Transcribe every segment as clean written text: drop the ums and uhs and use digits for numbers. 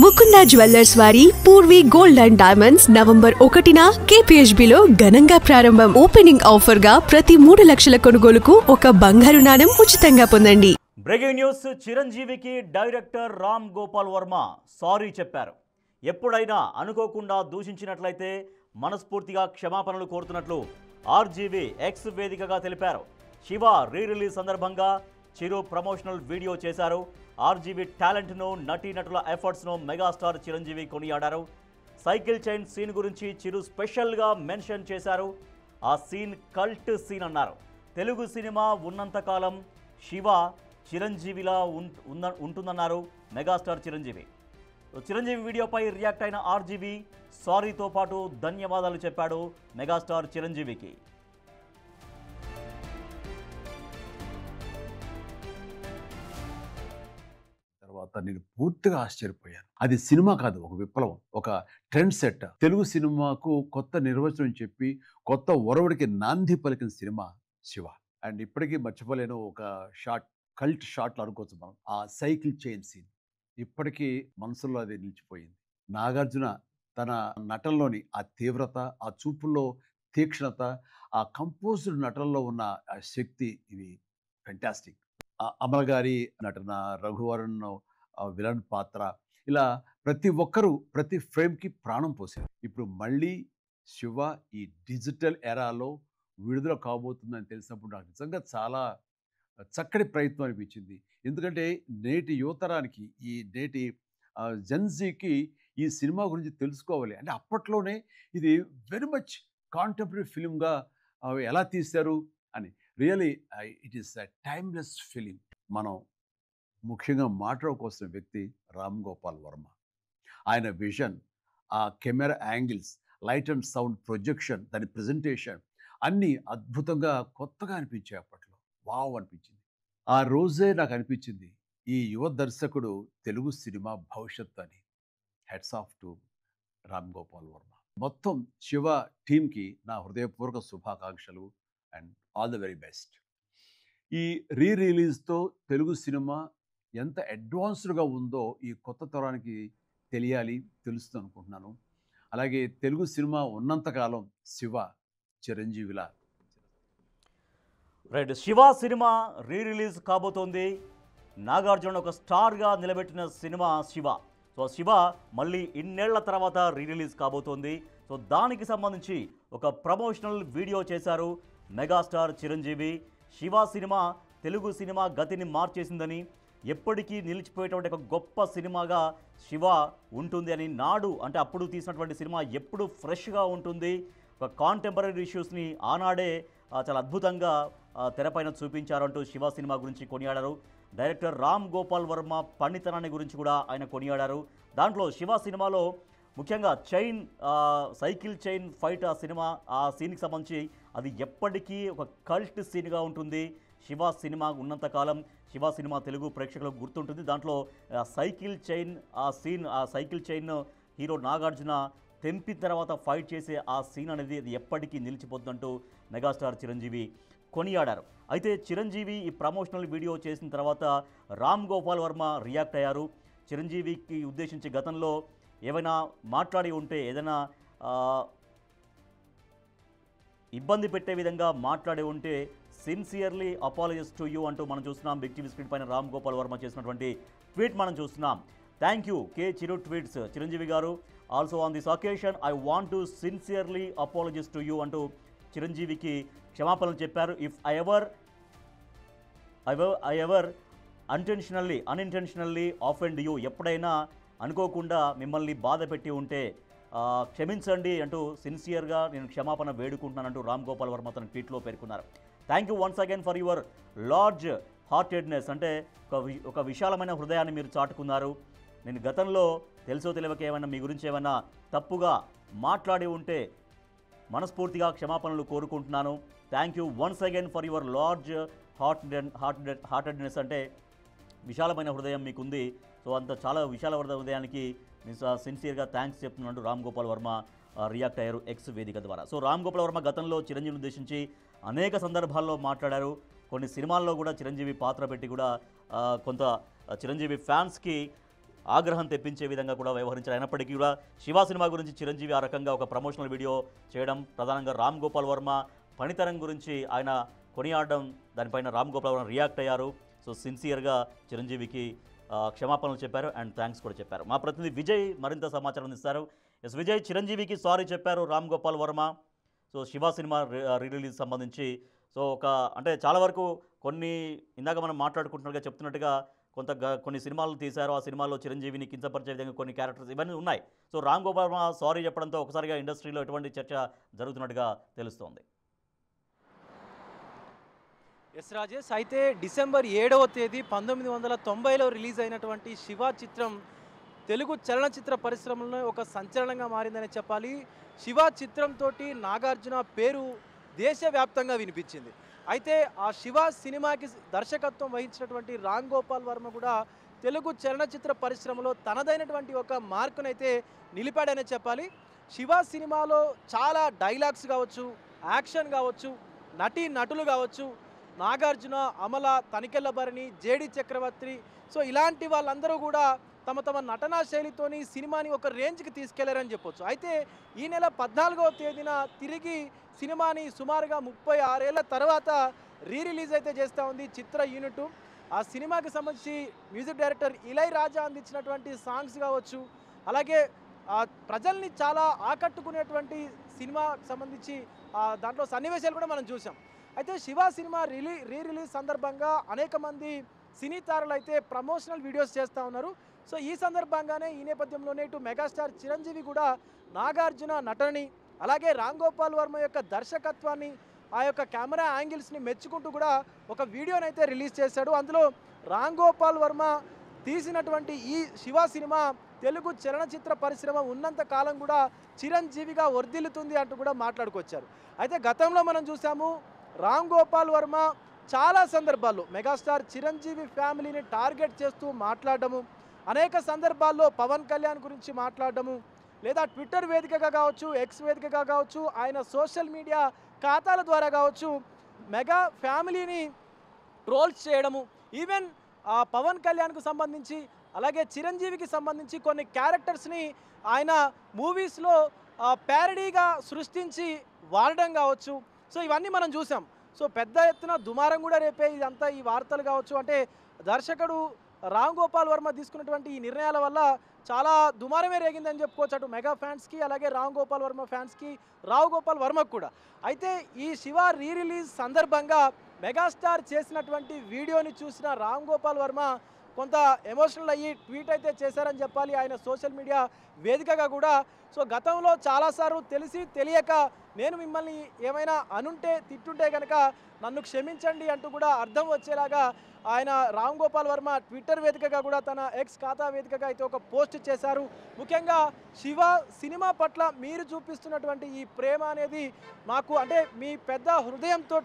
Mukunda jewellers వారి Purvi gold and diamonds November 1న కేపీహెచ్బిలో ఘనంగా ప్రారంభం. ఓపెనింగ్ ఆఫర్ గా ప్రతి 3 లక్షల కొనుగోలుకు ఒక బంగారు నాణెం ఉచితంగా పొందండి. Breaking news. చిరంజీవికి డైరెక్టర్ రామ్ గోపాల్ వర్మ సారీ చెప్పారు. ఎప్పుడైనా అనుకోకుండా దూషించినట్లయితే మనస్ఫూర్తిగా క్షమాపణలు కోరుతున్నట్లు ఆర్జీవీ ఎక్స్ వేదికగా తెలిపారు. శివ రీ రిలీజ్ సందర్భంగా చిరు ప్రమోషనల్ వీడియో చేశారు. ఆర్జీవీ టాలెంట్ను, నటీనటుల ఎఫర్ట్స్ను మెగాస్టార్ చిరంజీవి కొనియాడారు. సైకిల్ చైన్ సీన్ గురించి చిరు స్పెషల్గా మెన్షన్ చేశారు. ఆ సీన్ కల్ట్ సీన్ అన్నారు. తెలుగు సినిమా ఉన్నంతకాలం శివ చిరంజీవిలా ఉంటుందన్నారు మెగాస్టార్ చిరంజీవి. చిరంజీవి వీడియోపై రియాక్ట్ అయిన ఆర్జీవీ సారీతో పాటు ధన్యవాదాలు చెప్పాడు మెగాస్టార్ చిరంజీవికి. తర్వాత నేను పూర్తిగా ఆశ్చర్యపోయాను. అది సినిమా కాదు, ఒక విప్లవం, ఒక ట్రెండ్ సెట్. తెలుగు సినిమాకు కొత్త నిర్వచనం చెప్పి కొత్త ఒరవడికి నాంది పలికిన సినిమా శివ. అండ్ ఇప్పటికీ మర్చిపోలేను ఒక షార్ట్, కల్ట్ షాట్లు అనుకోవచ్చు మనం. ఆ సైకిల్ చైన్ సీన్ ఇప్పటికీ మనసులో అది నిలిచిపోయింది. నాగార్జున తన నటనలోని ఆ తీవ్రత, ఆ చూపుల్లో తీక్షణత, ఆ కంపోజ్డ్ నటనలో ఉన్న ఆ శక్తి, ఇవి ఫెంటాస్టిక్. అమల్ గారి నటన, రఘువరన్ విలన్ పాత్ర, ఇలా ప్రతి ఒక్కరూ ప్రతి ఫ్రేమ్కి ప్రాణం పోసారు. ఇప్పుడు మళ్ళీ శివ ఈ డిజిటల్ ఎరాలో విడుదల కాబోతుందని తెలిసినప్పుడు నాకు నిజంగా చాలా చక్కటి ప్రయత్నం అనిపించింది. ఎందుకంటే నేటి యువతరానికి, ఈ నేటి జెన్జీకి ఈ సినిమా గురించి తెలుసుకోవాలి. అంటే అప్పట్లోనే ఇది వెరీ మచ్ కాంటెంపరీ ఫిలింగా ఎలా తీశారు అని. Really it is a timeless film. మనం ముఖ్యంగా మాట్లాడుకోవాల్సిన వ్యక్తి రామ్ గోపాల్ వర్మ. ఆయన విజన్, ఆ camera angles, light and sound projection, దాని ప్రజెంటేషన్ అన్నీ అద్భుతంగా కొత్తగా అనిపించాయి. అప్పట్లో వావ్ అనిపించింది. ఆ రోజే నాకు అనిపించింది ఈ యువ దర్శకుడు తెలుగు సినిమా భవిష్యత్తు అని. Heads off to Ram Gopal Varma. మొత్తం శివ టీంకి నా హృదయపూర్వక శుభాకాంక్షలు and all the very best. ఈ రీ రిలీజ్తో తెలుగు సినిమా ఎంత అడ్వాన్స్డ్గా ఉందో ఈ కొత్త తరానికి తెలియాలి, తెలుస్తుంది అనుకుంటున్నాను. అలాగే తెలుగు సినిమా ఉన్నంతకాలం శివ చిరంజీవిలా. Right. Shiva cinema re release కాబోతోంది. నాగార్జున ఒక స్టార్గా నిలబెట్టిన సినిమా శివ. సో శివ మళ్ళీ ఇన్నేళ్ల తర్వాత రీ రిలీజ్ కాబోతోంది. సో దానికి సంబంధించి ఒక ప్రమోషనల్ వీడియో చేశారు megastar Chiranjeevi. Shiva cinema Telugu cinema గతిని మార్చేసిందని, ఎప్పటికీ నిలిచిపోయేటువంటి ఒక గొప్ప సినిమాగా శివ ఉంటుంది అని, నాడు అంటే అప్పుడు తీసినటువంటి సినిమా ఎప్పుడు ఫ్రెష్గా ఉంటుంది, ఒక కాంటెంపరీ ఇష్యూస్ని ఆనాడే చాలా అద్భుతంగా తెరపైన చూపించారు అంటూ శివ సినిమా గురించి కొనియాడారు. డైరెక్టర్ రామ్ గోపాల్ వర్మ పండితనాన్ని గురించి కూడా ఆయన కొనియాడారు. దాంట్లో శివ సినిమాలో ముఖ్యంగా చైన్, సైకిల్ చైన్ ఫైట్, ఆ సీన్కి సంబంధించి అది ఎప్పటికీ ఒక కల్ట్ సీన్గా ఉంటుంది. శివ సినిమా ఉన్నంతకాలం శివ సినిమా తెలుగు ప్రేక్షకులకు గుర్తుంటుంది. దాంట్లో సైకిల్ చైన్ ఆ సైకిల్ చైన్ హీరో నాగార్జున తెంపిన తర్వాత ఫైట్ చేసే ఆ సీన్ అనేది అది ఎప్పటికీ నిలిచిపోతుందంటూ మెగాస్టార్ చిరంజీవి కొనియాడారు. అయితే చిరంజీవి ఈ ప్రమోషనల్ వీడియో చేసిన తర్వాత రామ్ గోపాల్ వర్మ రియాక్ట్ అయ్యారు. చిరంజీవికి ఉద్దేశించి గతంలో ఏమైనా మాట్లాడి ఉంటే, ఏదైనా ఇబ్బంది పెట్టే విధంగా మాట్లాడి ఉంటే సిన్సియర్లీ అపాలజీస్ టు యూ అంటూ మనం చూస్తున్నాం. బిగ్ టీవీ స్క్రీన్ పైన రామ్ గోపాల్ వర్మ చేసినటువంటి ట్వీట్ మనం చూస్తున్నాం. థ్యాంక్ యూ కే Chiru tweets. Chiranjeevi garu also on this occasion I want to sincerely apologies to you అంటూ చిరంజీవికి క్షమాపణలు చెప్పారు. If I ever unintentionally offend you, ఎప్పుడైనా అనుకోకుండా మిమ్మల్ని బాధ పెట్టి ఉంటే క్షమించండి అంటూ సిన్సియర్గా నేను క్షమాపణ వేడుకుంటున్నానంటూ రామ్ గోపాల్ వర్మ తన ట్వీట్లో పేర్కొన్నారు. Thank you once again for your large heartedness. అంటే ఒక విశాలమైన హృదయాన్ని మీరు చాటుకున్నారు. నేను గతంలో తెలుసో తెలియక ఏమైనా మీ గురించి ఏమైనా తప్పుగా మాట్లాడి ఉంటే మనస్ఫూర్తిగా క్షమాపణలు కోరుకుంటున్నాను. Thank you once again for your large heartedness. అంటే విశాలమైన హృదయం మీకుంది. సో అంత చాలా విశాల హృదయానికి నేను సిన్సియర్గా థ్యాంక్స్ చెప్తున్నాను రామ్ గోపాల్ వర్మ రియాక్ట్ అయ్యారు ఎక్స్ వేదిక ద్వారా. సో రామ్ గోపాల్ వర్మ గతంలో చిరంజీవిని ఉద్దేశించి అనేక సందర్భాల్లో మాట్లాడారు. కొన్ని సినిమాల్లో కూడా చిరంజీవి పాత్ర పెట్టి కూడా కొంత చిరంజీవి ఫ్యాన్స్కి ఆగ్రహం తెప్పించే విధంగా కూడా వ్యవహరించారు. అయినప్పటికీ కూడా శివ సినిమా గురించి చిరంజీవి ఆ రకంగా ఒక ప్రమోషనల్ వీడియో చేయడం, ప్రధానంగా రామ్ గోపాల్ వర్మ పనితనం గురించి ఆయన కొనియాడడం, దానిపైన రామ్ గోపాల్ వర్మ రియాక్ట్ అయ్యారు. సో సిన్సియర్గా చిరంజీవికి క్షమాపణలు చెప్పారు అండ్ థ్యాంక్స్ కూడా చెప్పారు. మా ప్రతినిధి విజయ్ మరింత సమాచారం ఇస్తారు. ఎస్ విజయ్, చిరంజీవికి సారీ చెప్పారు Ram Gopal Varma. So Shiva cinema release సంబంధించి సో అంటే చాలా వరకు ఇందాక మనం మాట్లాడుకుంటున్నట్టుగా చెప్తున్నట్టుగా కొన్ని సినిమాలు తీశారు. ఆ సినిమాల్లో చిరంజీవిని కించపరిచే విధంగా కొన్ని క్యారెక్టర్స్ ఇవన్నీ ఉన్నాయి. సో రామ్ గోపాల్ వర్మ సారీ చెప్పడంతో ఒకసారిగా ఇండస్ట్రీలో ఎటువంటి చర్చ జరుగుతున్నట్టుగా తెలుస్తోంది. ఎస్ రాజేష్, అయితే డిసెంబర్ 7వ తేదీ 1990లో రిలీజ్ అయినటువంటి శివ చిత్రం తెలుగు చలనచిత్ర పరిశ్రమలో ఒక సంచలనంగా మారిందని చెప్పాలి. శివ చిత్రంతో నాగార్జున పేరు దేశవ్యాప్తంగా వినిపించింది. అయితే ఆ శివ సినిమాకి దర్శకత్వం వహించినటువంటి రామ్ గోపాల్ వర్మ కూడా తెలుగు చలనచిత్ర పరిశ్రమలో తనదైనటువంటి ఒక మార్కునైతే నిలిపాడనే చెప్పాలి. శివ సినిమాలో చాలా డైలాగ్స్ కావచ్చు, యాక్షన్ కావచ్చు, నటులు కావచ్చు, నాగార్జున, అమల, తనికెళ్ళ భరణి, జేడి చక్రవర్తి, సో ఇలాంటి వాళ్ళందరూ కూడా తమ నటనా శైలితోని సినిమాని ఒక రేంజ్కి తీసుకెళ్లారని చెప్పొచ్చు. అయితే ఈ నెల 14వ తేదీన తిరిగి సినిమాని సుమారుగా 36 ఏళ్ల తర్వాత రిలీజ్ అయితే చేస్తూ ఉంది చిత్ర యూనిట్. ఆ సినిమాకి సంబంధించి మ్యూజిక్ డైరెక్టర్ ఇళయరాజా అందించినటువంటి సాంగ్స్ కావచ్చు, అలాగే ప్రజల్ని చాలా ఆకట్టుకునేటువంటి సినిమాకి సంబంధించి దాంట్లో సన్నివేశాలు కూడా మనం చూసాం. అయితే శివ సినిమా రిలీజ్ సందర్భంగా అనేక మంది సినీ తారలు అయితే ప్రమోషనల్ వీడియోస్ చేస్తూ ఉన్నారు. సో ఈ సందర్భంగానే ఈ నేపథ్యంలోనే ఇటు మెగాస్టార్ చిరంజీవి కూడా నాగార్జున నటనని, అలాగే రామ్ గోపాల్ వర్మ యొక్క దర్శకత్వాన్ని, ఆ యొక్క కెమెరా యాంగిల్స్ని మెచ్చుకుంటూ కూడా ఒక వీడియోని అయితే రిలీజ్ చేశాడు. అందులో రామ్ గోపాల్ వర్మ తీసినటువంటి ఈ శివ సినిమా తెలుగు చలనచిత్ర పరిశ్రమ ఉన్నంత కాలం కూడా చిరంజీవిగా వర్ధిల్లుతుంది అంటూ కూడా మాట్లాడుకొచ్చారు. అయితే గతంలో మనం చూసాము రామ్ గోపాల్ వర్మ చాలా సందర్భాల్లో మెగాస్టార్ చిరంజీవి ఫ్యామిలీని టార్గెట్ చేస్తూ మాట్లాడడము, అనేక సందర్భాల్లో పవన్ కళ్యాణ్ గురించి మాట్లాడడము, లేదా ట్విట్టర్ వేదికగా కావచ్చు, ఎక్స్ వేదికగా కావచ్చు, ఆయన సోషల్ మీడియా ఖాతాల ద్వారా కావచ్చు మెగా ఫ్యామిలీని ట్రోల్స్ చేయడము, ఈవెన్ పవన్ కళ్యాణ్కు సంబంధించి అలాగే చిరంజీవికి సంబంధించి కొన్ని క్యారెక్టర్స్ని ఆయన మూవీస్లో ప్యారడీగా సృష్టించి వాడడం కావచ్చు. సో ఇవన్నీ మనం చూసాం. సో పెద్ద ఎత్తున దుమారం కూడా రేపే ఇదంతా ఈ వార్తలు కావచ్చు. అంటే దర్శకుడు రామ్ గోపాల్ వర్మ తీసుకున్నటువంటి ఈ నిర్ణయాల వల్ల చాలా దుమారమే రేగిందని చెప్పుకోవచ్చు అటు మెగా ఫ్యాన్స్కి, అలాగే రామ్ గోపాల్ వర్మ ఫ్యాన్స్కి, రావు గోపాల్ వర్మకు కూడా. అయితే ఈ శివ రిలీజ్ సందర్భంగా మెగాస్టార్ చేసినటువంటి వీడియోని చూసిన రామ్ గోపాల్ వర్మ కొంత ఎమోషనల్ అయ్యి ట్వీట్ అయితే చేశారని చెప్పాలి ఆయన సోషల్ మీడియా వేదికగా కూడా. సో గతంలో చాలాసార్లు తెలిసి తెలియక నేను మిమ్మల్ని ఏమైనా అనుంటే తిట్టుంటే కనుక నన్ను క్షమించండి అంటూ కూడా అర్థం వచ్చేలాగా ఆయన రామ్ గోపాల్ వర్మ ట్విట్టర్ వేదికగా కూడా తన ఎక్స్ ఖాతా వేదికగా అయితే ఒక పోస్ట్ చేశారు. ముఖ్యంగా శివ సినిమా పట్ల మీరు చూపిస్తున్నటువంటి ఈ ప్రేమ అనేది మాకు, అంటే మీ పెద్ద హృదయంతో,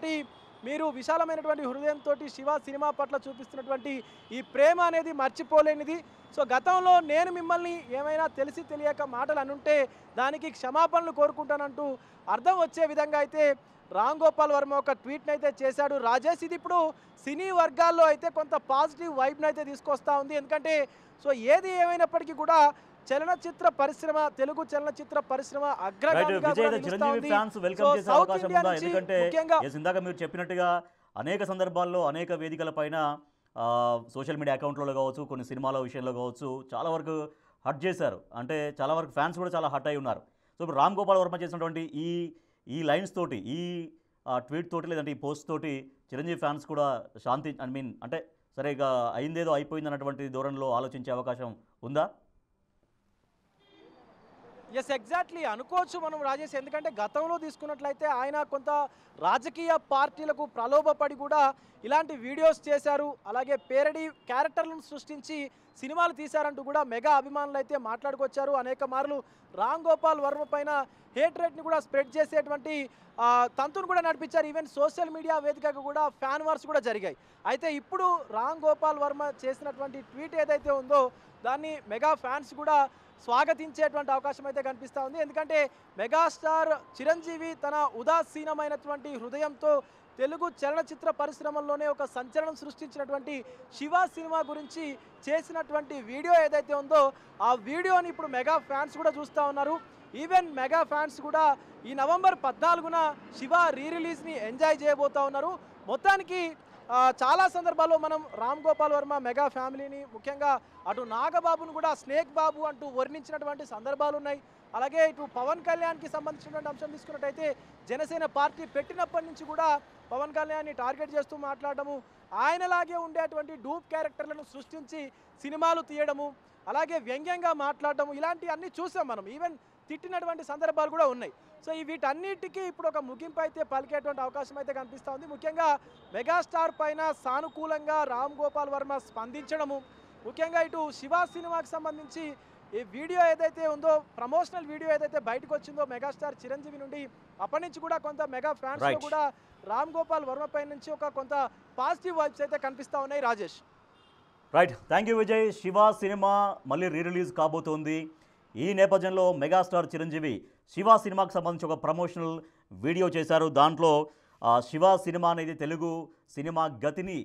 మీరు విశాలమైనటువంటి హృదయంతో శివ సినిమా పట్ల చూపిస్తున్నటువంటి ఈ ప్రేమ అనేది మర్చిపోలేనిది. సో గతంలో నేను మిమ్మల్ని ఏమైనా తెలిసి తెలియక మాటలు అనుంటే దానికి క్షమాపణలు కోరుకుంటానంటూ అర్థం వచ్చే విధంగా అయితే రామ్ గోపాల్ వర్మ ఒక ట్వీట్ని అయితే చేశాడు. రాజేష్, ఇది ఇప్పుడు సినీ వర్గాల్లో అయితే కొంత పాజిటివ్ వైబ్ని అయితే తీసుకొస్తూ ఉంది. ఎందుకంటే సో ఏది ఏమైనప్పటికీ కూడా చలనచిత్ర పరిశ్రమ, తెలుగు చలనచిత్ర పరిశ్రమ అగ్రగామిగా ఇందాక మీరు చెప్పినట్టుగా అనేక సందర్భాల్లో అనేక వేదికలపైన సోషల్ మీడియా అకౌంట్లలో కావచ్చు, కొన్ని సినిమాల విషయంలో కావచ్చు చాలా వరకు హర్ట్ చేశారు. అంటే చాలా వరకు ఫ్యాన్స్ కూడా చాలా హర్ట్ అయి ఉన్నారు. సో ఇప్పుడు రామ్ గోపాల్ వర్మ చేసినటువంటి ఈ లైన్స్ తోటి, ఈ ట్వీట్ తోటి, లేదంటే ఈ పోస్ట్ తోటి చిరంజీవి ఫ్యాన్స్ కూడా శాంతి అంటే సరిగా అయిందేదో అయిపోయింది అన్నటువంటి ధోరణిలో ఆలోచించే అవకాశం ఉందా? ఎస్, ఎగ్జాక్ట్లీ అనుకోవచ్చు మనం రాజేష్. ఎందుకంటే గతంలో తీసుకున్నట్లయితే ఆయన కొంత రాజకీయ పార్టీలకు ప్రలోభపడి కూడా ఇలాంటి వీడియోస్ చేశారు, అలాగే పేరడీ క్యారెక్టర్లను సృష్టించి సినిమాలు తీశారంటూ కూడా మెగా అభిమానులు అయితే మాట్లాడుకొచ్చారు. అనేక మార్లు రామ్ గోపాల్ వర్మ పైన హేట్రేట్ని కూడా స్ప్రెడ్ చేసేటువంటి తంతును కూడా నడిపించారు. ఈవెన్ సోషల్ మీడియా వేదికగా కూడా ఫ్యాన్ వార్స్ కూడా జరిగాయి. అయితే ఇప్పుడు రామ్ గోపాల్ వర్మ చేసినటువంటి ట్వీట్ ఏదైతే ఉందో దాన్ని మెగా ఫ్యాన్స్ కూడా స్వాగతించేటువంటి అవకాశం అయితే కనిపిస్తూ ఉంది. ఎందుకంటే మెగాస్టార్ చిరంజీవి తన ఉదాసీనమైనటువంటి హృదయంతో తెలుగు చలనచిత్ర పరిశ్రమలోనే ఒక సంచలనం సృష్టించినటువంటి శివ సినిమా గురించి చేసినటువంటి వీడియో ఏదైతే ఉందో ఆ వీడియోని ఇప్పుడు మెగా ఫ్యాన్స్ కూడా చూస్తూ ఉన్నారు. ఈవెన్ మెగా ఫ్యాన్స్ కూడా ఈ నవంబర్ 14న శివ రిలీజ్ని ఎంజాయ్ చేయబోతూ ఉన్నారు. మొత్తానికి చాలా సందర్భాల్లో మనం రామ్ గోపాల్ వర్మ మెగా ఫ్యామిలీని ముఖ్యంగా అటు నాగబాబును కూడా స్నేక్ బాబు అంటూ వర్ణించినటువంటి సందర్భాలు ఉన్నాయి. అలాగే ఇటు పవన్ కళ్యాణ్కి సంబంధించినటువంటి అంశం తీసుకున్నట్టయితే జనసేన పార్టీ పెట్టినప్పటి నుంచి కూడా పవన్ కళ్యాణ్ని టార్గెట్ చేస్తూ మాట్లాడటము, ఆయనలాగే ఉండేటువంటి డూప్ క్యారెక్టర్లను సృష్టించి సినిమాలు తీయడము, అలాగే వ్యంగ్యంగా మాట్లాడటము, ఇలాంటివి అన్నీ చూసాం మనం. ఈవెన్ తిట్టినటువంటి సందర్భాలు కూడా ఉన్నాయి. సో వీటన్నిటికీ ఇప్పుడు ఒక ముగింపు అయితే పలికేటువంటి అవకాశం అయితే కనిపిస్తూ ఉంది. ముఖ్యంగా మెగాస్టార్ పైన సానుకూలంగా రామ్ గోపాల్ వర్మ స్పందించడము, ముఖ్యంగా ఇటు శివ సినిమాకి సంబంధించి ఈ వీడియో ఏదైతే ఉందో ప్రమోషనల్ వీడియో ఏదైతే బయటకు వచ్చిందో మెగాస్టార్ చిరంజీవి నుండి, అప్పటి నుంచి కూడా కొంత మెగా ఫ్యాన్స్ కూడా రామ్ గోపాల్ వర్మ పై నుంచి ఒక కొంత పాజిటివ్ వైబ్స్ అయితే కనిపిస్తూ ఉన్నాయి. Rajesh. Right, thank you Vijay. Shiva cinema మళ్ళీ రిలీజ్ కాబోతోంది. ఈ నేపథ్యంలో మెగాస్టార్ చిరంజీవి శివ సినిమాకి సంబంధించి ఒక ప్రమోషనల్ వీడియో చేశారు. దాంట్లో శివ సినిమా అనేది తెలుగు సినిమా గతిని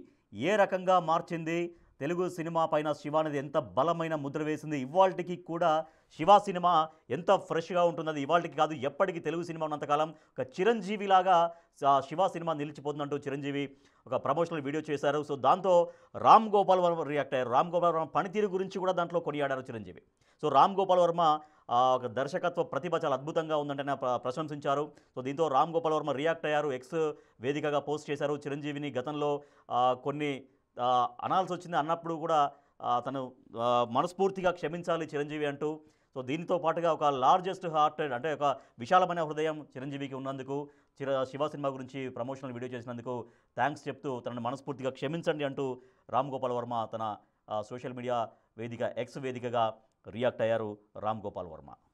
ఏ రకంగా మార్చింది, తెలుగు సినిమా పైన శివ అనేది ఎంత బలమైన ముద్ర వేసింది, ఇవాళకి కూడా శివ సినిమా ఎంత ఫ్రెష్గా ఉంటున్నది, ఇవాళకి కాదు ఎప్పటికీ తెలుగు సినిమా ఉన్నంతకాలం ఒక చిరంజీవిలాగా శివ సినిమా నిలిచిపోతుందంటూ చిరంజీవి ఒక ప్రమోషనల్ వీడియో చేశారు. సో దాంతో రామ్ గోపాల్ వర్మ రియాక్ట్ అయ్యారు. రామ్ గోపాల్ వర్మ పనితీరు గురించి కూడా దాంట్లో కొనియాడారు చిరంజీవి. సో రామ్ గోపాల్ వర్మ ఒక దర్శకత్వ ప్రతిభ చాలా అద్భుతంగా ఉందంటే ప్రశంసించారు. సో దీంతో రామ్ గోపాల్ వర్మ రియాక్ట్ అయ్యారు, ఎక్స్ వేదికగా పోస్ట్ చేశారు. చిరంజీవిని గతంలో కొన్ని అనాల్సి వచ్చింది, అన్నప్పుడు కూడా తను మనస్ఫూర్తిగా క్షమించాలి చిరంజీవి అంటూ. సో దీనితో పాటుగా ఒక లార్జెస్ట్ హార్టెడ్ అంటే ఒక విశాలమైన హృదయం చిరంజీవికి ఉన్నందుకు, శివ సినిమా గురించి ప్రమోషనల్ వీడియో చేసినందుకు థ్యాంక్స్ చెప్తూ తనను మనస్ఫూర్తిగా క్షమించండి అంటూ రామ్ గోపాల్ వర్మ తన సోషల్ మీడియా వేదిక ఎక్స్ వేదికగా రియాక్ట్ అయ్యారు రామ్ గోపాల్ వర్మ.